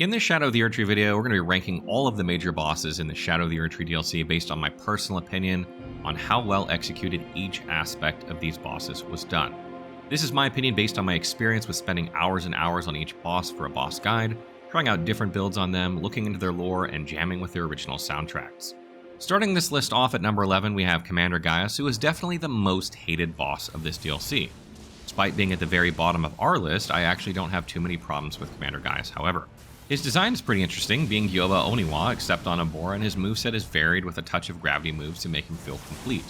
In this Shadow of the Erdtree video, we're going to be ranking all of the major bosses in the Shadow of the Erdtree DLC based on my personal opinion on how well executed each aspect of these bosses was done. This is my opinion based on my experience with spending hours and hours on each boss for a boss guide, trying out different builds on them, looking into their lore, and jamming with their original soundtracks. Starting this list off at number 11, we have Commander Gaius, who is definitely the most hated boss of this DLC. Despite being at the very bottom of our list, I actually don't have too many problems with Commander Gaius, however. His design is pretty interesting, being Yoba Oniwa except on a boar, and his moveset is varied with a touch of gravity moves to make him feel complete.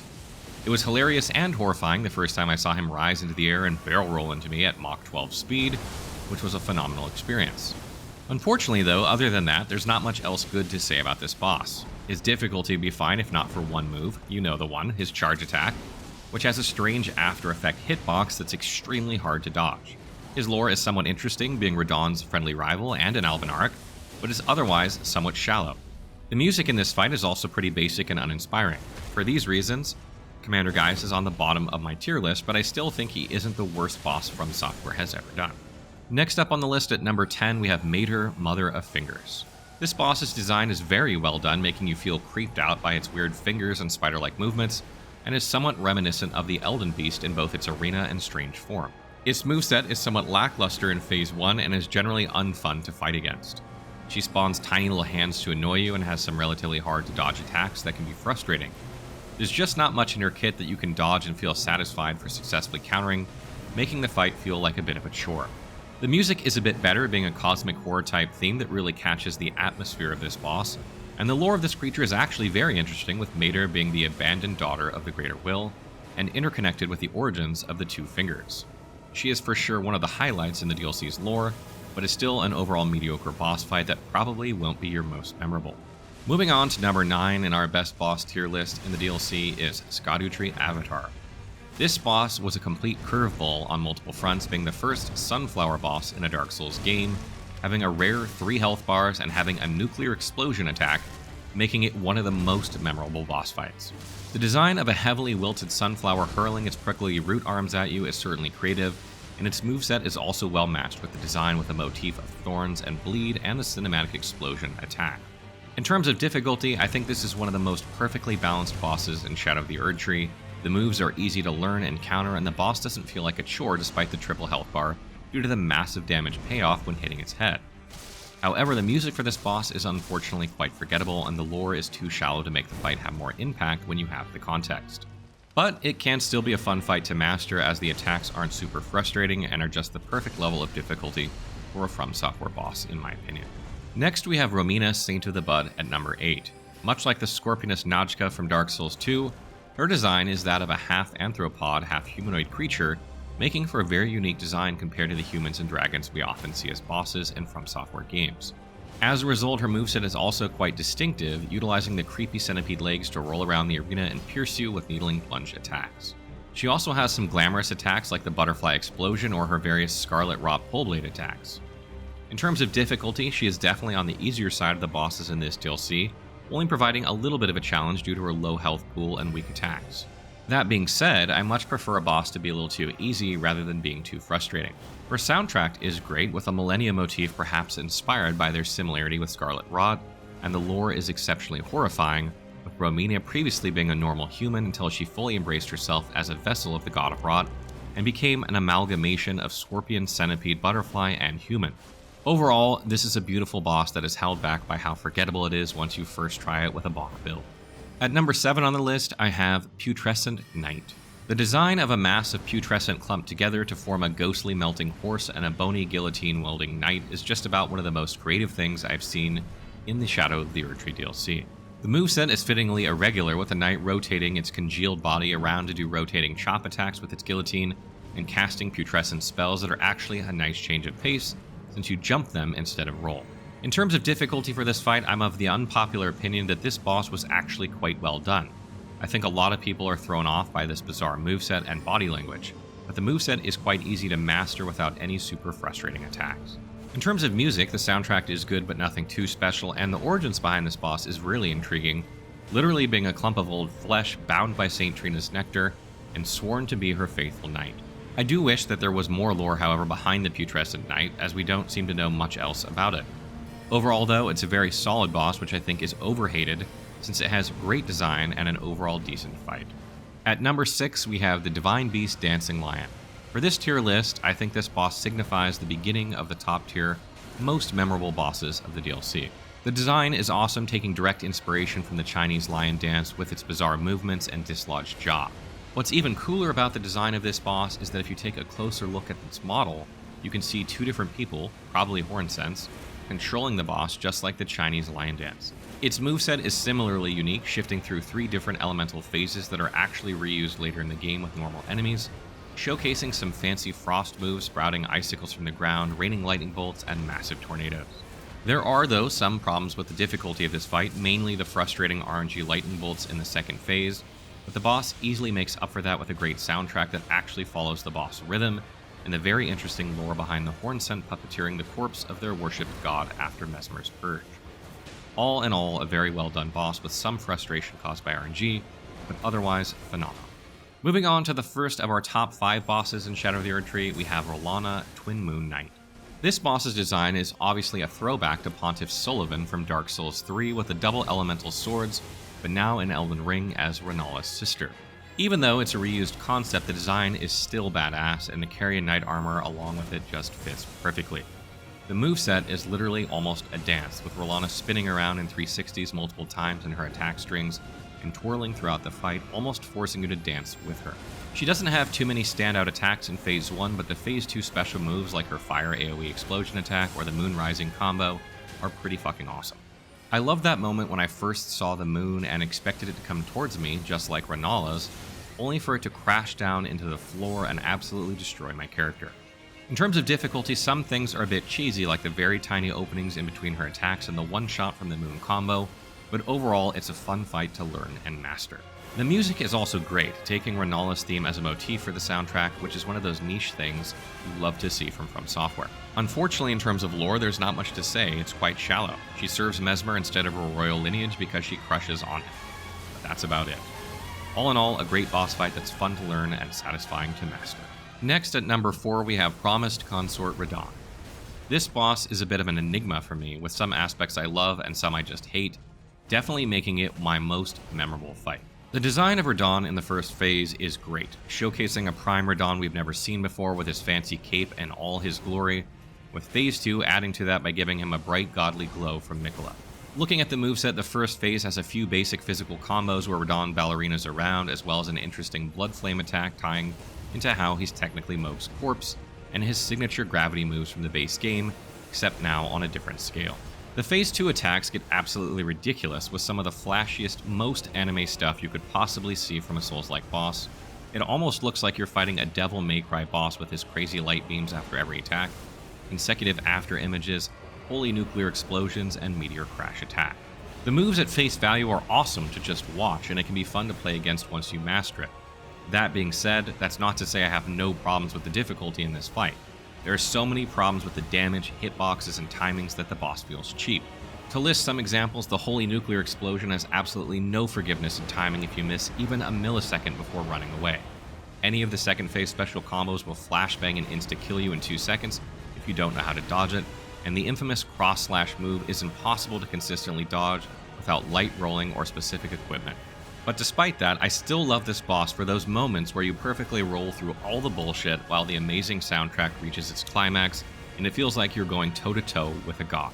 It was hilarious and horrifying the first time I saw him rise into the air and barrel roll into me at Mach 12 speed, which was a phenomenal experience. Unfortunately though, other than that, there's not much else good to say about this boss. His difficulty would be fine if not for one move, you know the one, his charge attack, which has a strange after effect hitbox that's extremely hard to dodge. His lore is somewhat interesting, being Radahn's friendly rival and an Albinaric, but is otherwise somewhat shallow. The music in this fight is also pretty basic and uninspiring. For these reasons, Commander Gaius is on the bottom of my tier list, but I still think he isn't the worst boss From Software has ever done. Next up on the list at number 10, we have Mater, Mother of Fingers. This boss's design is very well done, making you feel creeped out by its weird fingers and spider-like movements, and is somewhat reminiscent of the Elden beast in both its arena and strange form. Its moveset is somewhat lackluster in Phase 1 and is generally unfun to fight against. She spawns tiny little hands to annoy you and has some relatively hard to dodge attacks that can be frustrating. There's just not much in her kit that you can dodge and feel satisfied for successfully countering, making the fight feel like a bit of a chore. The music is a bit better, being a cosmic horror type theme that really catches the atmosphere of this boss, and the lore of this creature is actually very interesting, with Mater being the abandoned daughter of the Greater Will, and interconnected with the origins of the Two Fingers. She is for sure one of the highlights in the DLC's lore, but is still an overall mediocre boss fight that probably won't be your most memorable. Moving on to number 9 in our best boss tier list in the DLC is Erdtree Avatar. This boss was a complete curveball on multiple fronts, being the first Sunflower boss in a Dark Souls game, having a rare 3 health bars and having a nuclear explosion attack, making it one of the most memorable boss fights. The design of a heavily wilted sunflower hurling its prickly root arms at you is certainly creative, and its moveset is also well matched with the design with a motif of thorns and bleed and the cinematic explosion attack. In terms of difficulty, I think this is one of the most perfectly balanced bosses in Shadow of the Erdtree. The moves are easy to learn and counter, and the boss doesn't feel like a chore despite the triple health bar due to the massive damage payoff when hitting its head. However, the music for this boss is unfortunately quite forgettable, and the lore is too shallow to make the fight have more impact when you have the context. But it can still be a fun fight to master, as the attacks aren't super frustrating and are just the perfect level of difficulty for a From Software boss, in my opinion. Next, we have Romina, Saint of the Bud, at number 8. Much like the Scorpioness Najka from Dark Souls 2, her design is that of a half-anthropod, half-humanoid creature, making for a very unique design compared to the humans and dragons we often see as bosses in From Software games. As a result, her moveset is also quite distinctive, utilizing the creepy centipede legs to roll around the arena and pierce you with needling plunge attacks. She also has some glamorous attacks like the butterfly explosion or her various scarlet rot pole blade attacks. In terms of difficulty, she is definitely on the easier side of the bosses in this DLC, only providing a little bit of a challenge due to her low health pool and weak attacks. That being said, I much prefer a boss to be a little too easy rather than being too frustrating. Her soundtrack is great, with a Millennia motif perhaps inspired by their similarity with Scarlet Rot, and the lore is exceptionally horrifying, with Romina previously being a normal human until she fully embraced herself as a vessel of the God of Rot, and became an amalgamation of scorpion, centipede, butterfly, and human. Overall, this is a beautiful boss that is held back by how forgettable it is once you first try it with a Bach build. At number 7 on the list, I have Putrescent Knight. The design of a mass of putrescent clumped together to form a ghostly melting horse and a bony guillotine-wielding knight is just about one of the most creative things I've seen in the Shadow of the Erdtree DLC. The moveset is fittingly irregular, with the knight rotating its congealed body around to do rotating chop attacks with its guillotine, and casting putrescent spells that are actually a nice change of pace, since you jump them instead of roll. In terms of difficulty for this fight, I'm of the unpopular opinion that this boss was actually quite well done. I think a lot of people are thrown off by this bizarre moveset and body language, but the moveset is quite easy to master without any super frustrating attacks. In terms of music, the soundtrack is good but nothing too special, and the origins behind this boss is really intriguing, literally being a clump of old flesh bound by Saint Trina's nectar and sworn to be her faithful knight. I do wish that there was more lore, however, behind the Putrescent Knight, as we don't seem to know much else about it. Overall though, it's a very solid boss, which I think is overhated since it has great design and an overall decent fight. At number 6, we have the Divine Beast Dancing Lion. For this tier list, I think this boss signifies the beginning of the top tier, most memorable bosses of the DLC. The design is awesome, taking direct inspiration from the Chinese lion dance with its bizarre movements and dislodged jaw. What's even cooler about the design of this boss is that if you take a closer look at its model, you can see two different people, probably Hornsents, controlling the boss just like the Chinese lion dance. Its moveset is similarly unique, shifting through 3 different elemental phases that are actually reused later in the game with normal enemies, showcasing some fancy frost moves, sprouting icicles from the ground, raining lightning bolts, and massive tornadoes. There are, though, some problems with the difficulty of this fight, mainly the frustrating RNG lightning bolts in the second phase, but the boss easily makes up for that with a great soundtrack that actually follows the boss rhythm, and the very interesting lore behind the Hornsent puppeteering the corpse of their worshipped god after Mesmer's purge. All in all, a very well done boss with some frustration caused by RNG, but otherwise phenomenal. Moving on to the first of our top 5 bosses in Shadow of the Erdtree, we have R'hllana, Twin Moon Knight. This boss's design is obviously a throwback to Pontiff Sulyvahn from Dark Souls 3 with the double elemental swords, but now in Elden Ring as R'hllana's sister. Even though it's a reused concept, the design is still badass, and the Carian Knight armor along with it just fits perfectly. The moveset is literally almost a dance, with R'hllana spinning around in 360s multiple times in her attack strings, and twirling throughout the fight, almost forcing you to dance with her. She doesn't have too many standout attacks in Phase 1, but the Phase 2 special moves like her Fire AoE explosion attack or the Moon Rising combo are pretty fucking awesome. I loved that moment when I first saw the moon and expected it to come towards me, just like R'hllana's, only for it to crash down into the floor and absolutely destroy my character. In terms of difficulty, some things are a bit cheesy, like the very tiny openings in between her attacks and the one-shot from the moon combo, but overall it's a fun fight to learn and master. The music is also great, taking R'hllana's theme as a motif for the soundtrack, which is one of those niche things you love to see from Software. Unfortunately, in terms of lore, there's not much to say, it's quite shallow. She serves Mesmer instead of her royal lineage because she crushes on him. But that's about it. All in all, a great boss fight that's fun to learn and satisfying to master. Next, at number 4, we have Promised Consort Radahn. This boss is a bit of an enigma for me, with some aspects I love and some I just hate, definitely making it my most memorable fight. The design of Radahn in the first phase is great, showcasing a prime Radahn we've never seen before with his fancy cape and all his glory, with phase 2 adding to that by giving him a bright godly glow from Miquella. Looking at the moveset, the first phase has a few basic physical combos where Radahn ballerinas around, as well as an interesting blood flame attack tying into how he's technically Mohg's corpse, and his signature gravity moves from the base game, except now on a different scale. The Phase 2 attacks get absolutely ridiculous with some of the flashiest, most anime stuff you could possibly see from a Souls-like boss. It almost looks like you're fighting a Devil May Cry boss with his crazy light beams after every attack, consecutive after images, holy nuclear explosions, and meteor crash attack. The moves at face value are awesome to just watch, and it can be fun to play against once you master it. That being said, that's not to say I have no problems with the difficulty in this fight. There are so many problems with the damage, hitboxes, and timings that the boss feels cheap. To list some examples, the Holy Nuclear Explosion has absolutely no forgiveness in timing if you miss even a millisecond before running away. Any of the second phase special combos will flashbang and insta-kill you in 2 seconds if you don't know how to dodge it, and the infamous cross-slash move is impossible to consistently dodge without light rolling or specific equipment. But despite that, I still love this boss for those moments where you perfectly roll through all the bullshit while the amazing soundtrack reaches its climax, and it feels like you're going toe-to-toe with a god.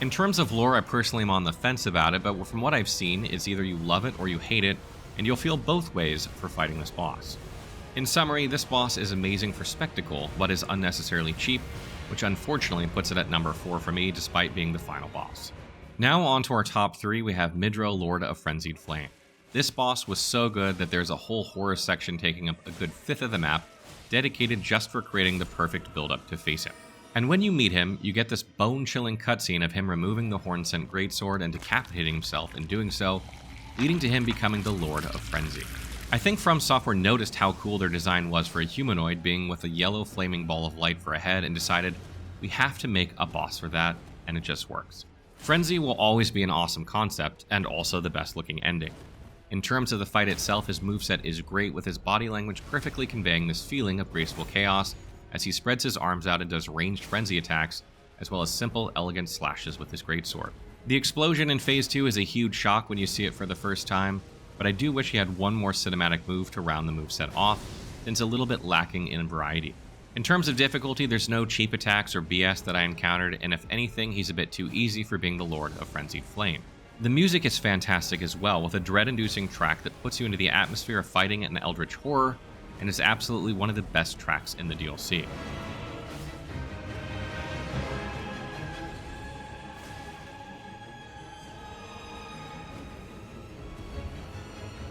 In terms of lore, I personally am on the fence about it, but from what I've seen, it's either you love it or you hate it, and you'll feel both ways for fighting this boss. In summary, this boss is amazing for spectacle, but is unnecessarily cheap, which unfortunately puts it at number 4 for me, despite being the final boss. Now on to our top 3, we have Midro, Lord of Frenzied Flame. This boss was so good that there's a whole horror section taking up a good 1/5 of the map, dedicated just for creating the perfect build-up to face him. And when you meet him, you get this bone-chilling cutscene of him removing the Hornsent Greatsword and decapitating himself in doing so, leading to him becoming the Lord of Frenzy. I think From Software noticed how cool their design was for a humanoid being with a yellow flaming ball of light for a head and decided, we have to make a boss for that, and it just works. Frenzy will always be an awesome concept, and also the best looking ending. In terms of the fight itself, his moveset is great, with his body language perfectly conveying this feeling of graceful chaos as he spreads his arms out and does ranged frenzy attacks, as well as simple, elegant slashes with his greatsword. The explosion in Phase 2 is a huge shock when you see it for the first time, but I do wish he had one more cinematic move to round the moveset off, since it's a little bit lacking in variety. In terms of difficulty, there's no cheap attacks or BS that I encountered, and if anything, he's a bit too easy for being the Lord of Frenzied Flame. The music is fantastic as well, with a dread-inducing track that puts you into the atmosphere of fighting an eldritch horror, and is absolutely one of the best tracks in the DLC.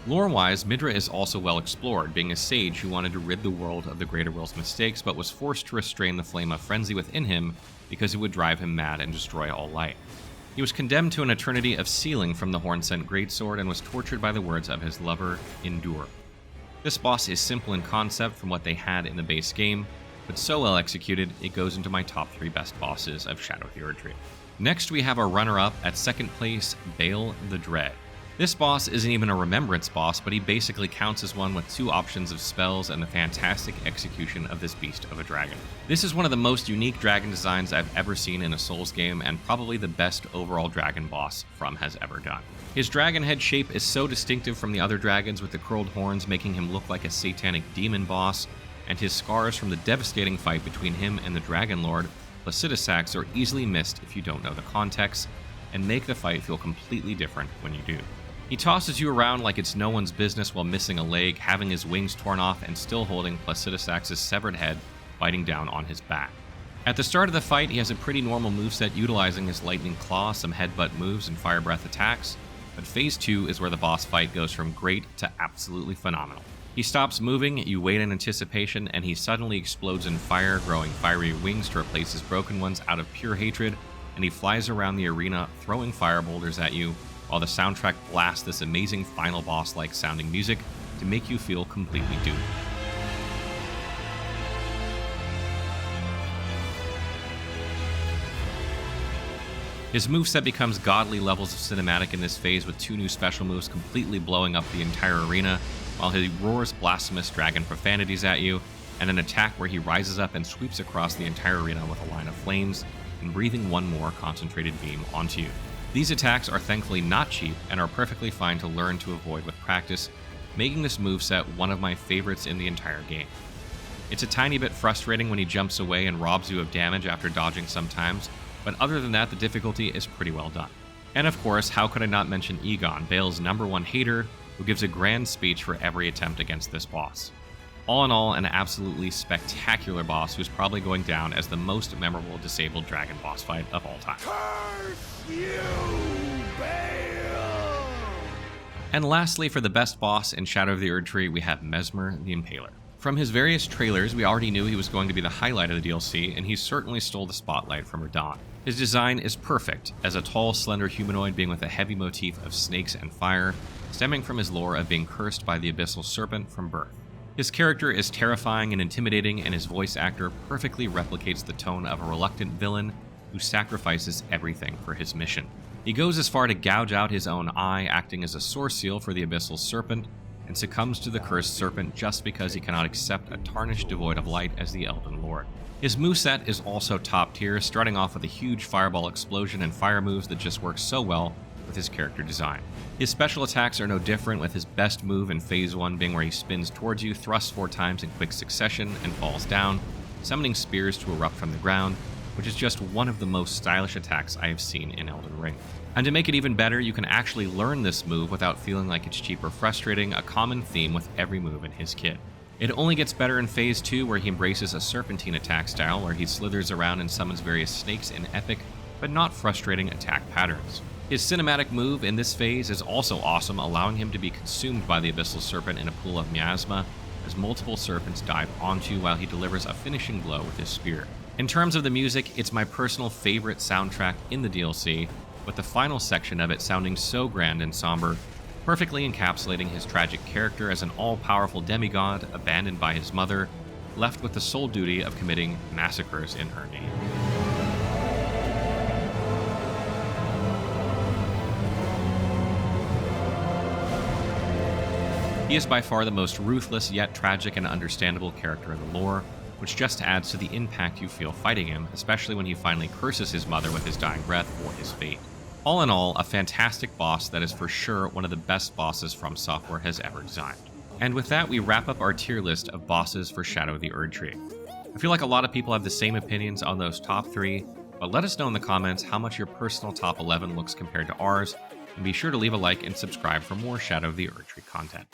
Lore-wise, Midra is also well explored, being a sage who wanted to rid the world of the Greater Will's mistakes, but was forced to restrain the flame of frenzy within him because it would drive him mad and destroy all light. He was condemned to an eternity of sealing from the horn-sent greatsword and was tortured by the words of his lover, Endure. This boss is simple in concept from what they had in the base game, but so well executed, it goes into my top 3 best bosses of Shadow of the Erdtree. Next, we have our runner-up at second place, Bale the Dread. This boss isn't even a remembrance boss, but he basically counts as one with 2 options of spells and the fantastic execution of this beast of a dragon. This is one of the most unique dragon designs I've ever seen in a Souls game, and probably the best overall dragon boss From has ever done. His dragon head shape is so distinctive from the other dragons, with the curled horns making him look like a satanic demon boss, and his scars from the devastating fight between him and the Dragon Lord, Placidusax, are easily missed if you don't know the context, and make the fight feel completely different when you do. He tosses you around like it's no one's business while missing a leg, having his wings torn off, and still holding Placidusax's severed head biting down on his back. At the start of the fight, he has a pretty normal moveset utilizing his Lightning Claw, some headbutt moves, and Fire Breath attacks, but Phase 2 is where the boss fight goes from great to absolutely phenomenal. He stops moving, you wait in anticipation, and he suddenly explodes in fire, growing fiery wings to replace his broken ones out of pure hatred, and he flies around the arena, throwing fire boulders at you, while the soundtrack blasts this amazing final boss-like sounding music to make you feel completely doomed. His moveset becomes godly levels of cinematic in this phase, with 2 new special moves completely blowing up the entire arena, while he roars blasphemous dragon profanities at you, and an attack where he rises up and sweeps across the entire arena with a line of flames, and breathing one more concentrated beam onto you. These attacks are thankfully not cheap and are perfectly fine to learn to avoid with practice, making this moveset one of my favorites in the entire game. It's a tiny bit frustrating when he jumps away and robs you of damage after dodging sometimes, but other than that, the difficulty is pretty well done. And of course, how could I not mention Egon, Bale's #1 hater, who gives a grand speech for every attempt against this boss. All in all, an absolutely spectacular boss who's probably going down as the most memorable disabled dragon boss fight of all time. Curse you, Bale! And lastly, for the best boss in Shadow of the Erdtree, we have Mesmer the Impaler. From his various trailers, we already knew he was going to be the highlight of the DLC, and he certainly stole the spotlight from Radahn. His design is perfect, as a tall, slender humanoid being with a heavy motif of snakes and fire, stemming from his lore of being cursed by the Abyssal Serpent from birth. His character is terrifying and intimidating, and his voice actor perfectly replicates the tone of a reluctant villain who sacrifices everything for his mission. He goes as far to gouge out his own eye, acting as a source seal for the Abyssal Serpent, and succumbs to the cursed serpent just because he cannot accept a tarnished devoid of light as the Elden Lord. His moveset is also top tier, starting off with a huge fireball explosion and fire moves that just work so well with his character design. His special attacks are no different, with his best move in Phase 1 being where he spins towards you, thrusts 4 times in quick succession, and falls down, summoning spears to erupt from the ground, which is just one of the most stylish attacks I have seen in Elden Ring. And to make it even better, you can actually learn this move without feeling like it's cheap or frustrating, a common theme with every move in his kit. It only gets better in Phase 2, where he embraces a serpentine attack style, where he slithers around and summons various snakes in epic, but not frustrating attack patterns. His cinematic move in this phase is also awesome, allowing him to be consumed by the Abyssal Serpent in a pool of miasma, as multiple serpents dive onto you while he delivers a finishing blow with his spear. In terms of the music, it's my personal favorite soundtrack in the DLC, with the final section of it sounding so grand and somber, perfectly encapsulating his tragic character as an all-powerful demigod abandoned by his mother, left with the sole duty of committing massacres in her name. He is by far the most ruthless yet tragic and understandable character in the lore, which just adds to the impact you feel fighting him, especially when he finally curses his mother with his dying breath for his fate. All in all, a fantastic boss that is for sure one of the best bosses From Software has ever designed. And with that, we wrap up our tier list of bosses for Shadow of the Erdtree. I feel like a lot of people have the same opinions on those top 3, but let us know in the comments how much your personal top 11 looks compared to ours, and be sure to leave a like and subscribe for more Shadow of the Erdtree content.